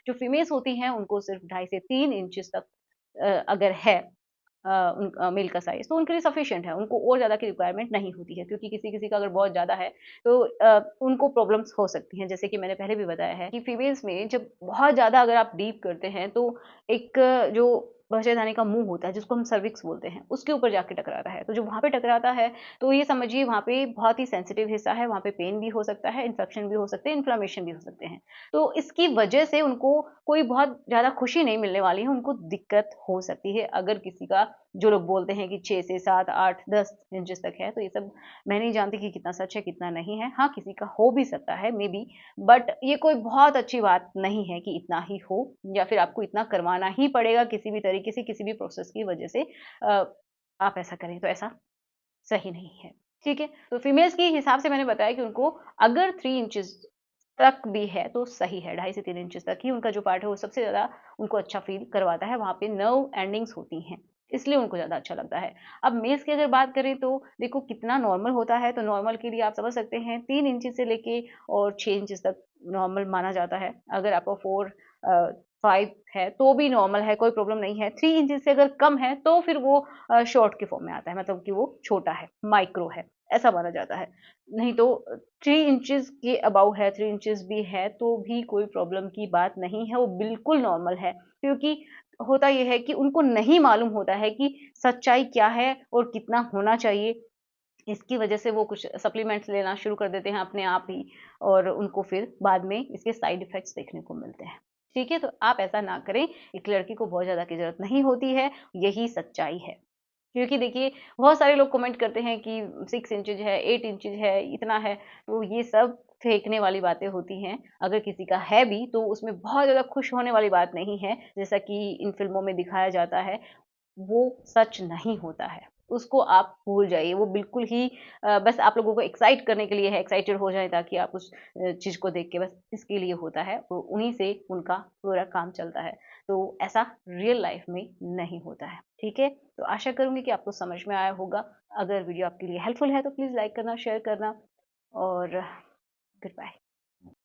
जो फीमेल्स होती हैं उनको सिर्फ़ 2.5 से 3 इंचेस तक अगर है मेल का साइज़ तो उनके लिए सफिशिएंट है, उनको और ज़्यादा की रिक्वायरमेंट नहीं होती है क्योंकि किसी-किसी का अगर बहुत ज़्यादा है तो उनको प्रॉब्लम्स हो सकती हैं। जैसे कि मैंने पहले भी बताया है कि फीमेल्स में जब बहुत ज़्यादा अगर आप डीप करते हैं तो एक जो बच्चेदानी का मुँह होता है जिसको हम सर्विक्स बोलते हैं, उसके ऊपर जाके टकराता है। तो जब वहाँ पे टकराता है तो ये समझिए वहाँ पे बहुत ही सेंसिटिव हिस्सा है, वहाँ पे पेन भी हो सकता है, इन्फेक्शन भी हो सकते हैं, इन्फ्लेमेशन भी हो सकते हैं। तो इसकी वजह से उनको कोई बहुत ज़्यादा खुशी नहीं मिलने वाली है, उनको दिक्कत हो सकती है। अगर किसी का जो लोग बोलते हैं कि 6 से 7, 8, 10 इंचेस तक है, तो ये सब मैं नहीं जानती कि कितना सच है, कितना नहीं है। हाँ, किसी का हो भी सकता है मे बी, बट ये कोई बहुत अच्छी बात नहीं है कि इतना ही हो या फिर आपको इतना करवाना ही पड़ेगा किसी भी तरीके से, किसी भी प्रोसेस की वजह से आप ऐसा करें, तो ऐसा सही नहीं है। ठीक है? तो फीमेल्स के हिसाब से मैंने बताया कि उनको अगर 3 इंचेस तक भी है तो सही है, 2.5 से 3 इंचेस तक ही उनका जो पार्ट है वो सबसे ज़्यादा उनको अच्छा फ़ील करवाता है, वहाँ पे नर्व एंडिंग्स होती हैं, इसलिए उनको ज़्यादा अच्छा लगता है। अब मेल्स की अगर बात करें तो देखो कितना नॉर्मल होता है, तो नॉर्मल के लिए आप समझ सकते हैं 3 इंचेस से लेके और 6 इंचेस तक नॉर्मल माना जाता है। अगर आपका 4 5 है तो भी नॉर्मल है, कोई प्रॉब्लम नहीं है। 3 इंचेस से अगर कम है तो फिर वो शॉर्ट के फॉर्म में आता है, मतलब कि वो छोटा है, माइक्रो है, ऐसा माना जाता है। नहीं तो 3 इंचेस के अबव है, 3 इंचेस भी है तो भी कोई प्रॉब्लम की बात नहीं है, वो बिल्कुल नॉर्मल है। क्योंकि होता ये है कि उनको नहीं मालूम होता है कि सच्चाई क्या है और कितना होना चाहिए। इसकी वजह से वो कुछ सप्लीमेंट्स लेना शुरू कर देते हैं अपने आप ही और उनको फिर बाद में इसके साइड इफ़ेक्ट्स देखने को मिलते हैं। ठीक है? तो आप ऐसा ना करें, एक लड़की को बहुत ज़्यादा की ज़रूरत नहीं होती है, यही सच्चाई है। क्योंकि देखिए बहुत सारे लोग कमेंट करते हैं कि 6 इंचेज़ है, 8 इंचेज़ है, इतना है, तो ये सब फेंकने वाली बातें होती हैं। अगर किसी का है भी तो उसमें बहुत ज़्यादा खुश होने वाली बात नहीं है, जैसा कि इन फ़िल्मों में दिखाया जाता है, वो सच नहीं होता है। उसको आप भूल जाइए, वो बिल्कुल ही बस आप लोगों को एक्साइट करने के लिए है, एक्साइटेड हो जाएँ ताकि आप उस चीज़ को देख के बस इसके लिए होता है, तो उन्हीं से उनका पूरा काम चलता है। तो ऐसा रियल लाइफ़ में नहीं होता है, ठीक है? तो आशा करूँगी कि आपको समझ में आया होगा। अगर वीडियो आपके लिए हेल्पफुल है तो प्लीज़ लाइक करना, शेयर करना और गुड बाय।